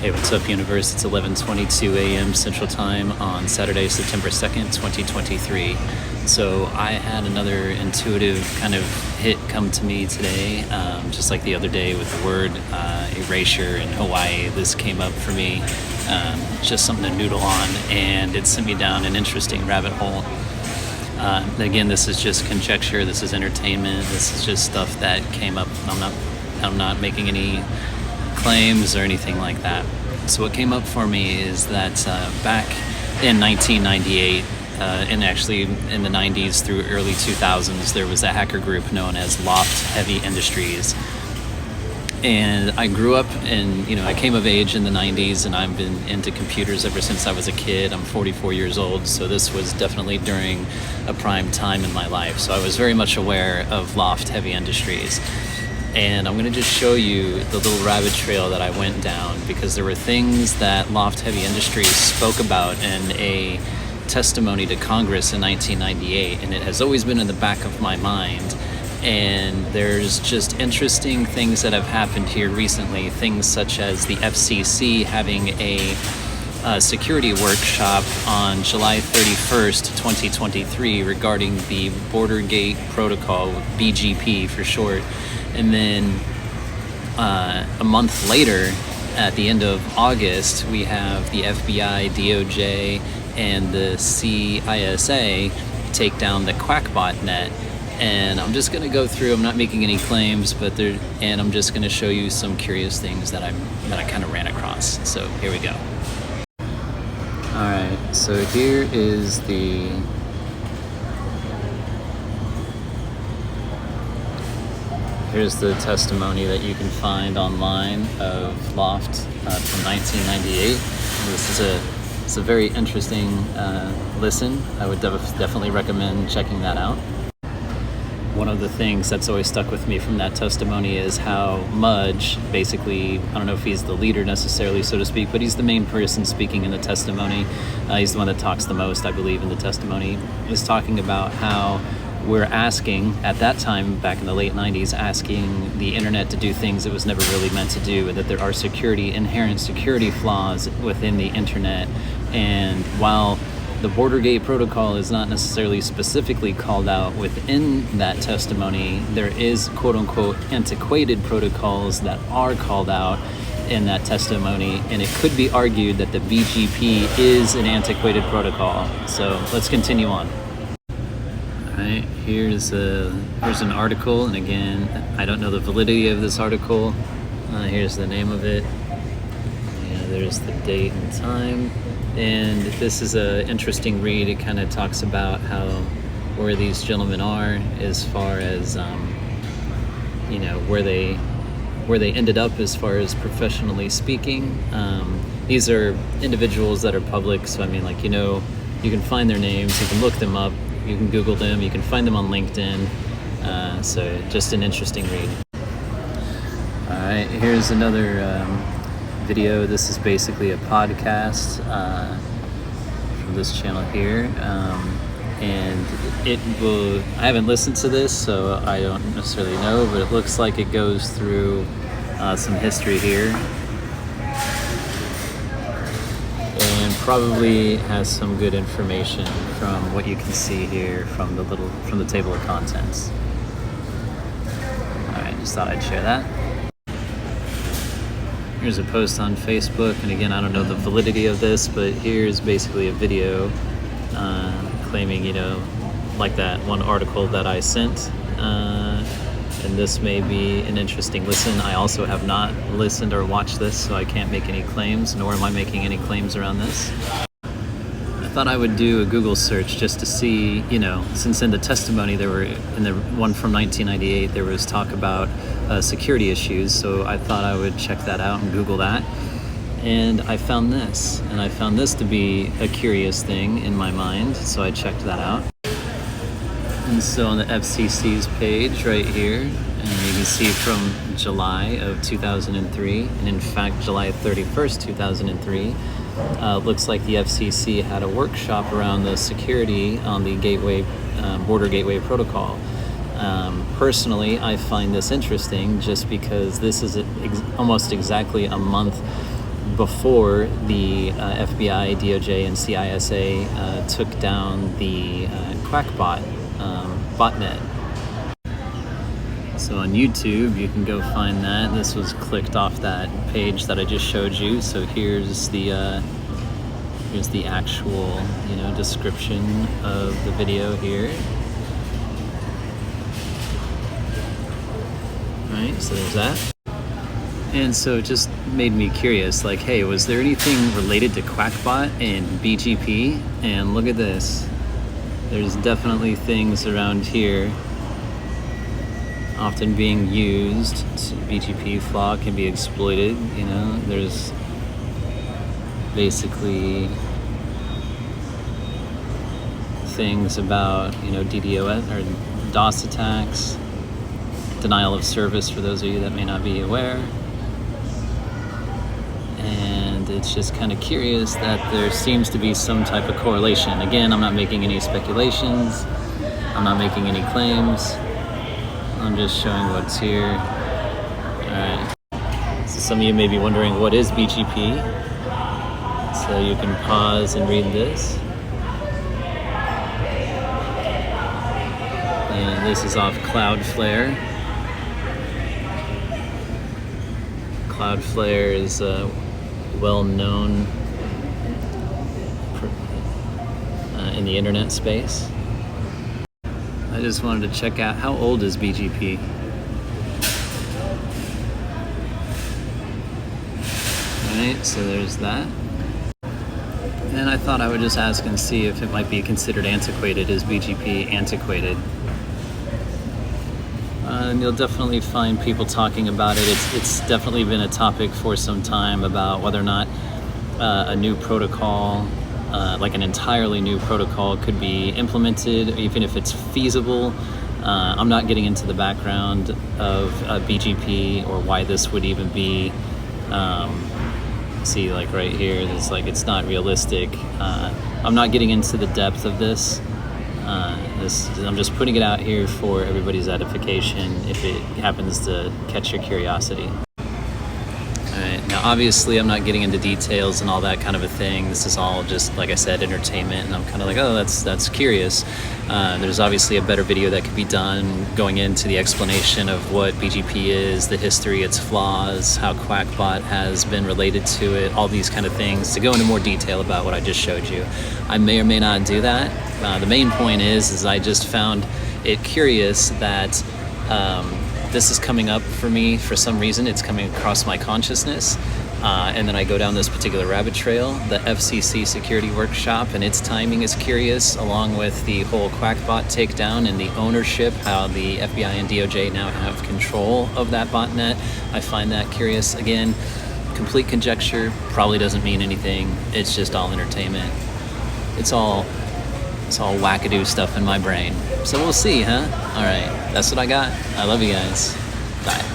Hey, what's up, universe? It's 11:22 a.m. Central Time on Saturday, September 2nd, 2023. So I had another intuitive kind of hit come to me today, just like the other day with the word erasure in Hawaii. This came up for me, just something to noodle on, and it sent me down an interesting rabbit hole. Again, this is just conjecture. This is entertainment. This is just stuff that came up. I'm not making any claims or anything like that. So what came up for me is that back in 1998, and actually in the 90s through early 2000s, there was a hacker group known as L0pht Heavy Industries. And I grew up and, I came of age in the 90s, and I've been into computers ever since I was a kid. I'm 44 years old, so this was definitely during a prime time in my life. So I was very much aware of L0pht Heavy Industries. And I'm going to just show you the little rabbit trail that I went down, because there were things that L0pht Heavy Industries spoke about in a testimony to Congress in 1998, and it has always been in the back of my mind. And there's just interesting things that have happened here recently, things such as the FCC having a security workshop on July 31st, 2023 regarding the Border Gate Protocol, BGP for short. And then a month later, at the end of August, we have the FBI, DOJ, and the CISA take down the QakBot net. And I'm just going to go through. I'm not making any claims, and I'm just going to show you some curious things that I kind of ran across. So here we go. All right. So here is Here's the testimony that you can find online of L0pht from 1998. It's a very interesting listen. I would definitely recommend checking that out. One of the things that's always stuck with me from that testimony is how Mudge, basically, I don't know if he's the leader necessarily, so to speak, but he's the main person speaking in the testimony. He's the one that talks the most, I believe, in the testimony. Is talking about how we're asking, at that time, back in the late 90s, asking the internet to do things it was never really meant to do, and that there are inherent security flaws within the internet. And while the Border Gate Protocol is not necessarily specifically called out within that testimony, there is quote-unquote antiquated protocols that are called out in that testimony, and it could be argued that the BGP is an antiquated protocol. So let's continue on. Alright, here's an article, and again, I don't know the validity of this article. Here's the name of it. Yeah, there's the date and time. And this is an interesting read. It kind of talks about where these gentlemen are as far as where they ended up as far as professionally speaking. These are individuals that are public, so I mean, you can find their names, you can look them up, you can Google them, you can find them on LinkedIn. So just an interesting read. All right, here's another video. This is basically a podcast from this channel here, and I haven't listened to this, so I don't necessarily know, but it looks like it goes through some history here, and probably has some good information from what you can see here from the table of contents. All right, just thought I'd share that. Here's a post on Facebook, and again, I don't know the validity of this, but here's basically a video claiming, like that one article that I sent, and this may be an interesting listen. I also have not listened or watched this, so I can't make any claims, nor am I making any claims around this. I thought I would do a Google search just to see, since in the testimony in the one from 1998, there was talk about security issues, so I thought I would check that out and Google that. And I found this, to be a curious thing in my mind, so I checked that out. And so on the FCC's page right here, and you can see from July of 2003, and in fact July 31st, 2003, looks like the FCC had a workshop around the security on the Border Gateway Protocol. Personally, I find this interesting just because this is almost exactly a month before the FBI, DOJ, and CISA took down the QakBot botnet. So on YouTube, you can go find that. This was clicked off that page that I just showed you. So here's the actual, description of the video here. All right, so there's that. And so it just made me curious, like, hey, was there anything related to QakBot and BGP? And look at this. There's definitely things around here often being used. BGP flaw can be exploited, There's basically things about, DDoS or DOS attacks, denial of service for those of you that may not be aware. And it's just kind of curious that there seems to be some type of correlation. Again, I'm not making any speculations. I'm not making any claims. I'm just showing what's here. All right. So some of you may be wondering, what is BGP? So you can pause and read this. And this is off Cloudflare. Cloudflare is well-known in the internet space. I just wanted to check out, how old is BGP? Alright, so there's that. And I thought I would just ask and see if it might be considered antiquated. Is BGP antiquated? And you'll definitely find people talking about it. It's definitely been a topic for some time about whether or not a new protocol, like an entirely new protocol, could be implemented, even if it's feasible. I'm not getting into the background of BGP or why this would even be. See, like right here, it's not realistic. I'm not getting into the depth of this. I'm just putting it out here for everybody's edification if it happens to catch your curiosity. Alright, now obviously I'm not getting into details and all that kind of a thing. This is all just, like I said, entertainment, and I'm kind of like, oh, that's curious. There's obviously a better video that could be done going into the explanation of what BGP is, the history, its flaws, how QakBot has been related to it, all these kind of things, to go into more detail about what I just showed you. I may or may not do that. The main point is I just found it curious that this is coming up for me for some reason. It's coming across my consciousness. And then I go down this particular rabbit trail, the FCC security workshop, and its timing is curious, along with the whole QakBot takedown and the ownership, how the FBI and DOJ now have control of that botnet. I find that curious. Again, complete conjecture, probably doesn't mean anything. It's just all entertainment. It's all wackadoo stuff in my brain. So we'll see, huh? All right, that's what I got. I love you guys. Bye.